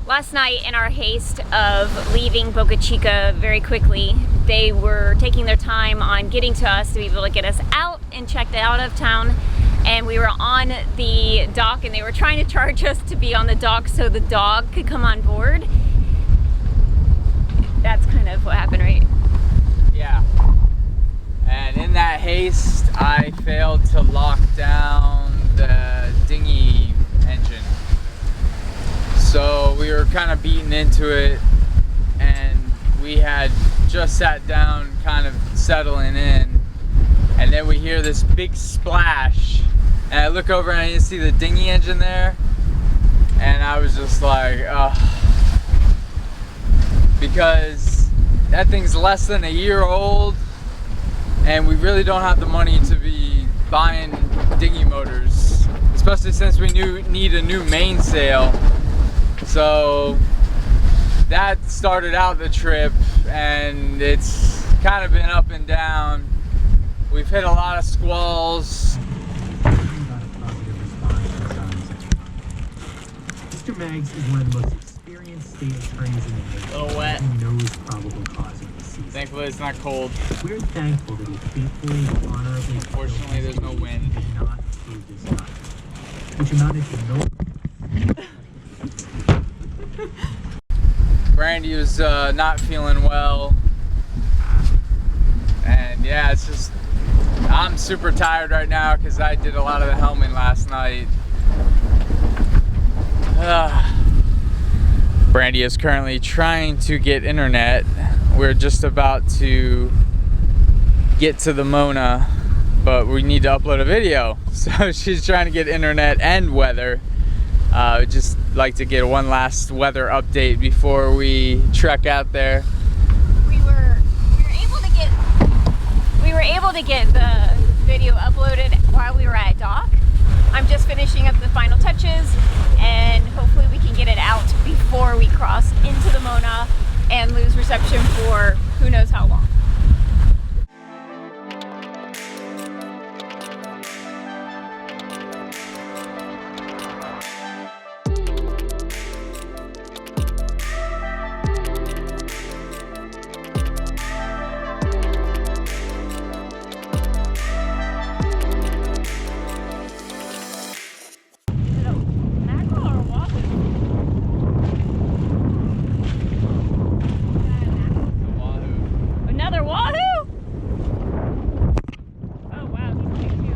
Last night, in our haste of leaving Boca Chica very quickly, they were taking their time on getting to us to be able to get us out and checked out of town. And we were on the dock and they were trying to charge us to be on the dock so the dog could come on board. That's kind of what happened, right? Yeah. And in that haste, I failed to lock down the dinghy engine. So we were kind of beaten into it, and we had just sat down, kind of settling in, and then we hear this big splash, and I look over and I see the dinghy engine there, and I was just like, ugh. Because that thing's less than a year old, and we really don't have the money to be buying dinghy motors, especially since we need a new mainsail. So that started out the trip, and it's kind of been up and down. We've hit a lot of squalls. Mr. Maggs is one of the most experienced state attorneys in the nation. A little wet. He knows probable cause of the season. Thankfully it's not cold. We're thankful that he faithfully and honorably. Unfortunately, there's no wind. Did not prove this time, which amounted to no. Brandy was not feeling well, and yeah, it's just, I'm super tired right now because I did a lot of the helming last night. Brandy is currently trying to get internet. We're just about to get to the Mona, but we need to upload a video, so she's trying to get internet and weather. Just like to get one last weather update before we trek out there. We were able to get the video uploaded while we were at dock. I'm just finishing up the final touches, and hopefully we can get it out before we cross into the Mona and lose reception for who knows how long. Another WAHOO? Oh wow, he's big too.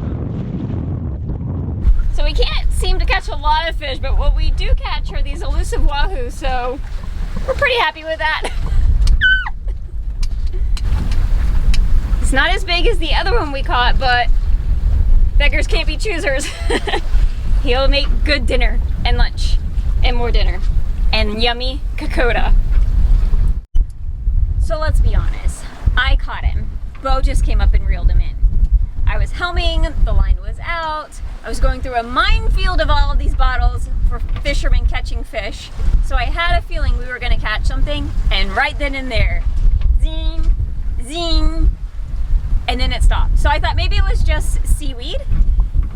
So we can't seem to catch a lot of fish, but what we do catch are these elusive WAHOO, so we're pretty happy with that. It's not as big as the other one we caught, but beggars can't be choosers. He'll make good dinner and lunch and more dinner and yummy Kokoda. So let's be honest, I caught him. Beau just came up and reeled him in. I was helming, the line was out, I was going through a minefield of all of these bottles for fishermen catching fish, so I had a feeling we were going to catch something, and right then and there, zing, zing, and then it stopped. So I thought maybe it was just seaweed,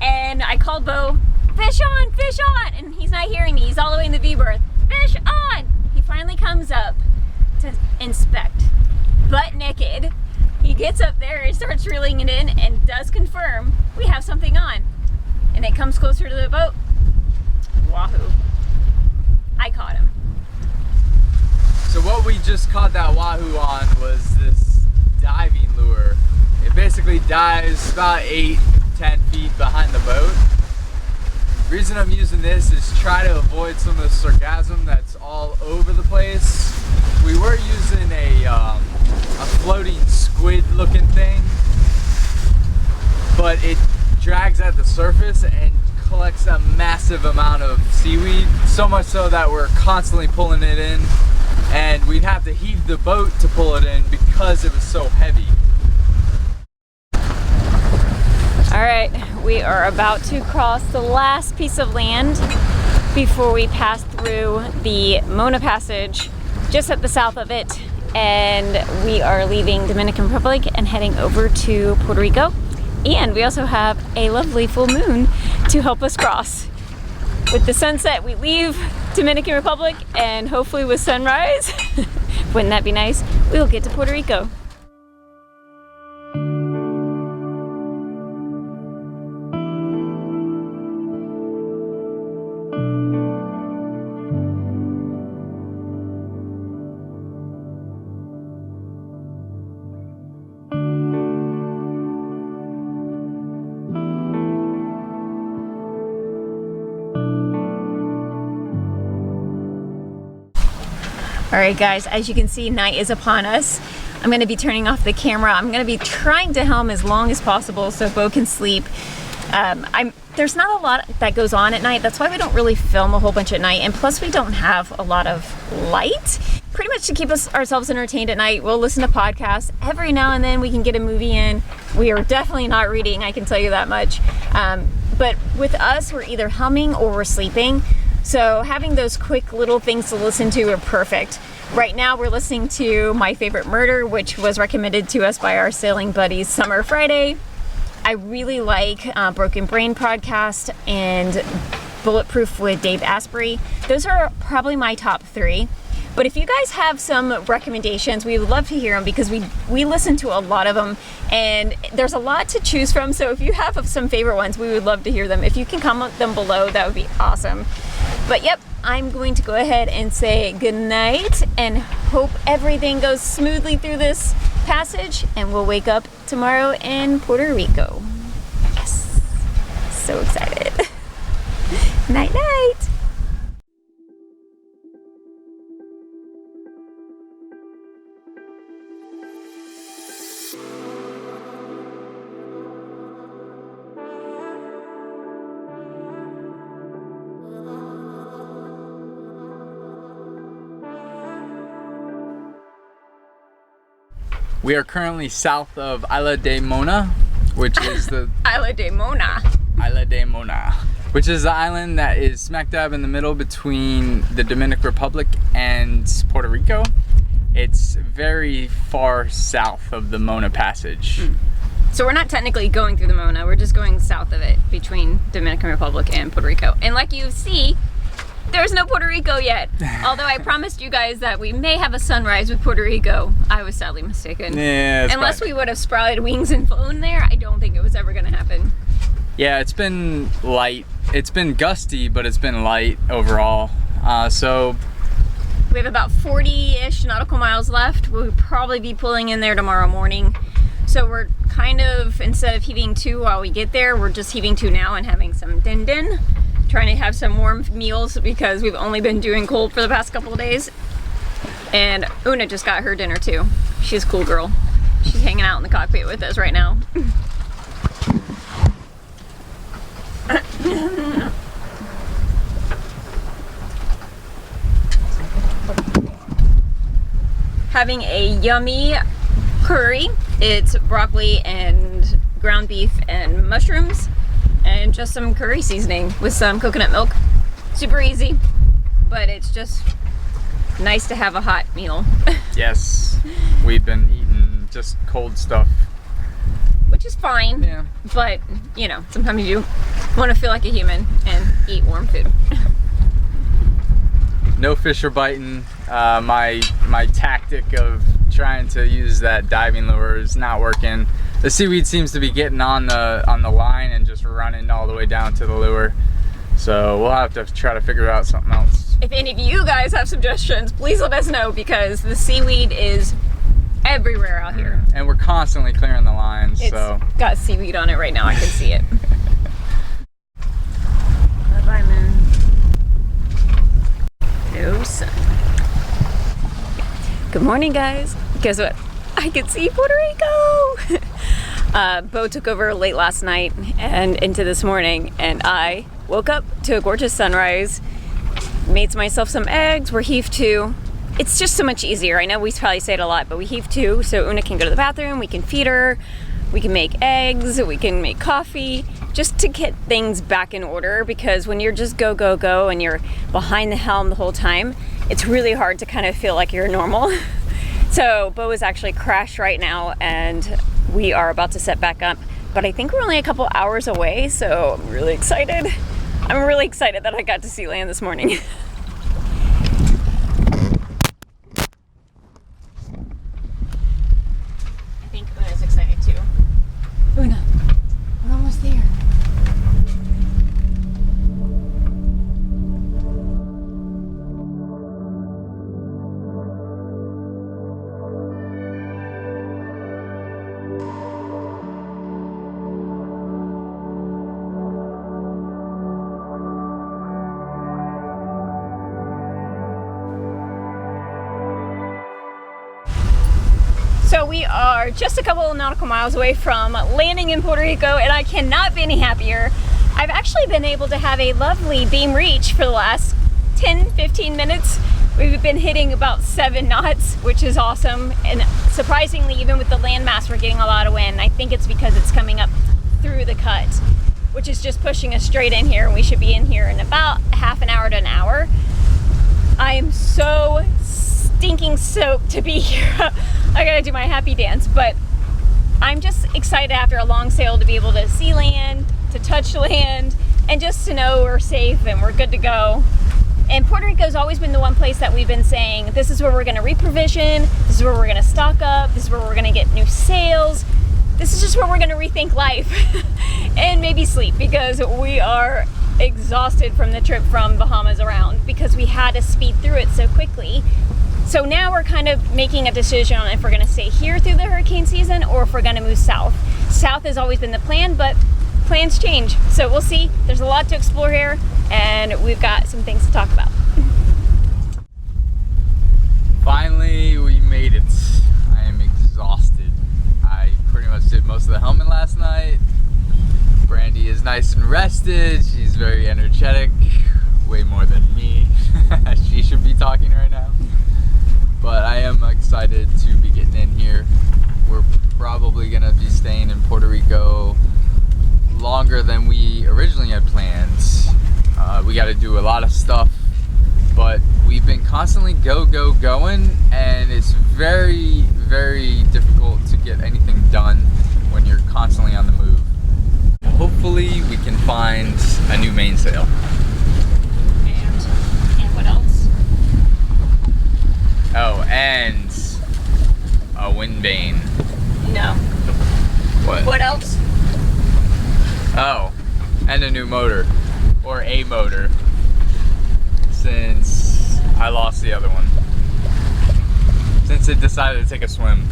and I called Beau, fish on, and he's not hearing me, he's all the way in the V-berth, fish on! He finally comes up to inspect, butt naked. He gets up there and starts reeling it in and does confirm we have something on. And it comes closer to the boat. WAHOO. I caught him. So what we just caught that WAHOO on was this diving lure. It basically dives about 8-10 feet behind the boat. The reason I'm using this is to try to avoid some of the sargassum that's all over the place. We were using a floating squid looking thing, but it drags at the surface and collects a massive amount of seaweed, so much so that we're constantly pulling it in, and we'd have to heave the boat to pull it in because it was so heavy. Alright, we are about to cross the last piece of land before we pass through the Mona Passage just at the south of it, and we are leaving Dominican Republic and heading over to Puerto Rico, and we also have a lovely full moon to help us cross. With the sunset, we leave Dominican Republic, and hopefully with sunrise, wouldn't that be nice? We will get to Puerto Rico. Alright guys, as you can see, night is upon us. I'm going to be turning off the camera. I'm going to be trying to helm as long as possible so Beau can sleep. There's not a lot that goes on at night. That's why we don't really film a whole bunch at night. And plus we don't have a lot of light. Pretty much to keep ourselves entertained at night, we'll listen to podcasts. Every now and then we can get a movie in. We are definitely not reading, I can tell you that much. But with us, we're either humming or we're sleeping. So having those quick little things to listen to are perfect. Right now we're listening to My Favorite Murder, which was recommended to us by our sailing buddies Summer Friday. I really like Broken Brain podcast and Bulletproof with Dave Asprey. Those are probably my top 3. But if you guys have some recommendations, we would love to hear them because we listen to a lot of them and there's a lot to choose from. So if you have some favorite ones, we would love to hear them. If you can comment them below, that would be awesome. But yep, I'm going to go ahead and say good night and hope everything goes smoothly through this passage and we'll wake up tomorrow in Puerto Rico. Yes, so excited. Night night. We are currently south of Isla de Mona, which is the Isla de Mona. Isla de Mona, which is the island that is smack dab in the middle between the Dominican Republic and Puerto Rico. It's very far south of the Mona Passage. So we're not technically going through the Mona, we're just going south of it between Dominican Republic and Puerto Rico. And like you see, there's no Puerto Rico yet. Although I promised you guys that we may have a sunrise with Puerto Rico. I was sadly mistaken. Yeah, unless we would have sprouted wings and flown there, I don't think it was ever gonna happen. Yeah, it's been light. It's been gusty, but it's been light overall. So we have about 40-ish nautical miles left. We'll probably be pulling in there tomorrow morning. So we're kind of, instead of heaving 2 while we get there, we're just heaving 2 now and having some din-din. Trying to have some warm meals because we've only been doing cold for the past couple of days. And Oona just got her dinner too. She's a cool girl. She's hanging out in the cockpit with us right now. Having a yummy curry. It's broccoli and ground beef and mushrooms. And just some curry seasoning with some coconut milk. Super easy, but it's just nice to have a hot meal. Yes, we've been eating just cold stuff. Which is fine, Yeah. But you know, sometimes you want to feel like a human and eat warm food. No fish are biting. My tactic of trying to use that diving lure is not working. The seaweed seems to be getting on the line and just running all the way down to the lure. So we'll have to try to figure out something else. If any of you guys have suggestions, please let us know because the seaweed is everywhere out here. And we're constantly clearing the lines. It's got seaweed on it right now. I can see it. Bye-bye, moon. No sun. Good morning, guys. Guess what? I can see Puerto Rico! Beau took over late last night and into this morning, and I woke up to a gorgeous sunrise, made myself some eggs, we're heave 2. It's just so much easier. I know we probably say it a lot, but we heave 2 so Oona can go to the bathroom, we can feed her, we can make eggs, we can make coffee, just to get things back in order, because when you're just go, go, go and you're behind the helm the whole time, it's really hard to kind of feel like you're normal. So Beau is actually crashed right now and we are about to set back up, but I think we're only a couple hours away, so I'm really excited. I'm really excited that I got to see land this morning. I think Una's excited too. Una, we're almost there. So we are just a couple of nautical miles away from landing in Puerto Rico, and I cannot be any happier. I've actually been able to have a lovely beam reach for the last 10-15 minutes. We've been hitting about 7 knots, which is awesome, and surprisingly, even with the landmass, we're getting a lot of wind. I think it's because it's coming up through the cut, which is just pushing us straight in here, and we should be in here in about half an hour to an hour. I am so stinking soaked to be here. I gotta do my happy dance, but I'm just excited after a long sail to be able to see land, to touch land, and just to know we're safe and we're good to go. And Puerto Rico's always been the one place that we've been saying, this is where we're gonna reprovision, this is where we're gonna stock up, this is where we're gonna get new sails, this is just where we're gonna rethink life and maybe sleep, because we are exhausted from the trip from Bahamas around because we had to speed through it so quickly. So now we're kind of making a decision on if we're gonna stay here through the hurricane season or if we're gonna move south. South has always been the plan, but plans change. So we'll see. There's a lot to explore here, and we've got some things to talk about. Finally, we made it. I am exhausted. I pretty much did most of the helming last night. Brandy is nice and rested. She's very energetic, way more than me. She should be talking right now. But I am excited to be getting in here. We're probably gonna be staying in Puerto Rico longer than we originally had planned. We got to do a lot of stuff, but we've been constantly going, and it's very, very difficult to get anything done when you're constantly on the move. Hopefully we can find a new mainsail. And what else? Oh, and a wind vane. No. What? What else? Oh, and a new motor, or a motor, since I lost the other one, since it decided to take a swim.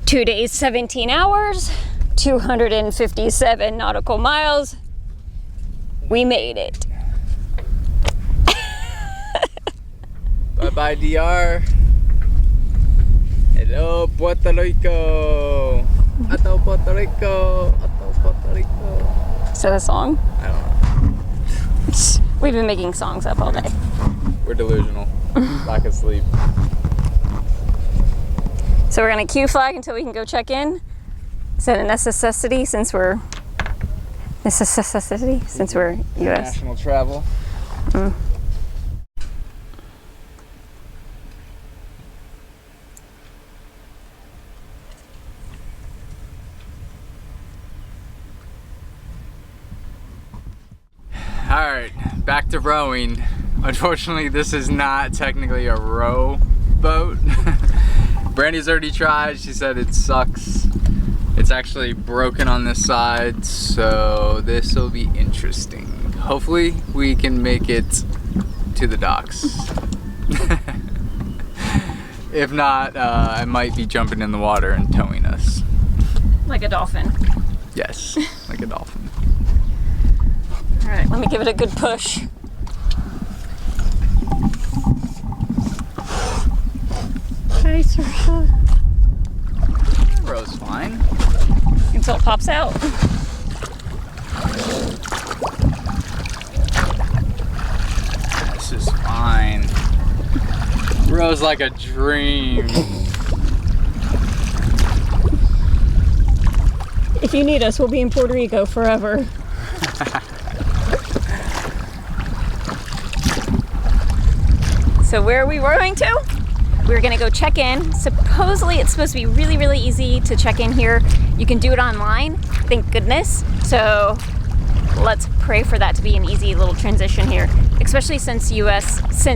Two days, 17 hours, 257 nautical miles. We made it. Bye-bye, DR. Hello, Puerto Rico. Ato Puerto Rico. Ato Puerto Rico. Is that a song? I don't know. We've been making songs up all day. We're delusional. Lack of sleep. So we're gonna queue flag until we can go check in. Is that a necessity since we're US? International travel. Mm. All right, back to rowing. Unfortunately, this is not technically a row boat. Brandy's already tried. She said it sucks. It's actually broken on this side, so this will be interesting. Hopefully, we can make it to the docks. If not, I might be jumping in the water and towing us. Like a dolphin. Yes, like a dolphin. All right, let me give it a good push. Okay, sir. Row's fine. Until it pops out. This is fine. Row's like a dream. If you need us, we'll be in Puerto Rico forever. So where are we rowing to? We're gonna go check in. Supposedly it's supposed to be really, really easy to check in here. You can do it online, thank goodness. So let's pray for that to be an easy little transition here. Especially since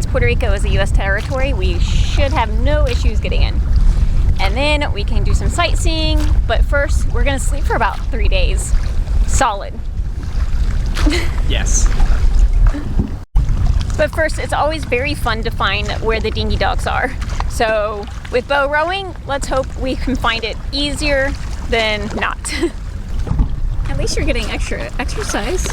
Puerto Rico is a US territory, we should have no issues getting in. And then we can do some sightseeing, but first we're gonna sleep for about 3 days. Solid. Yes. But first, it's always very fun to find where the dinghy docks are. So with Beau rowing, let's hope we can find it easier than not. At least you're getting extra exercise.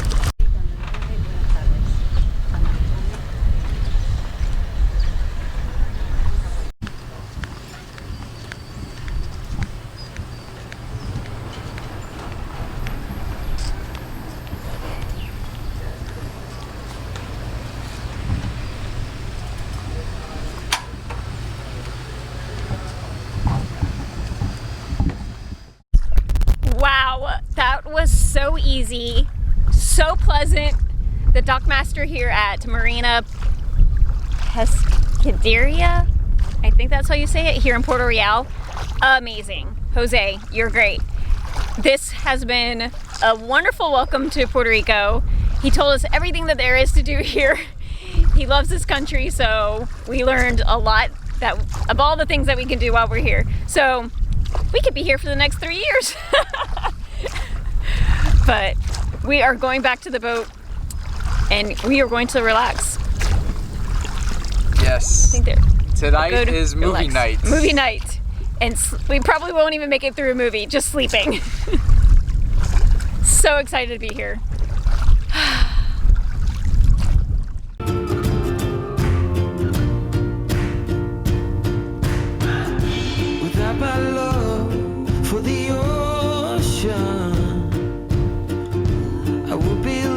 Wow, that was so easy, so pleasant. The dockmaster here at Marina Pescaderia, I think that's how you say it, here in Puerto Real, amazing. Jose, you're great. This has been a wonderful welcome to Puerto Rico. He told us everything that there is to do here. He loves this country, so we learned a lot of all the things that we can do while we're here. So we could be here for the next 3 years. But we are going back to the boat and we are going to relax. Yes. I think Tonight is movie night. Movie night. And we probably won't even make it through a movie, just sleeping. So excited to be here. Without my love for the ocean, I would be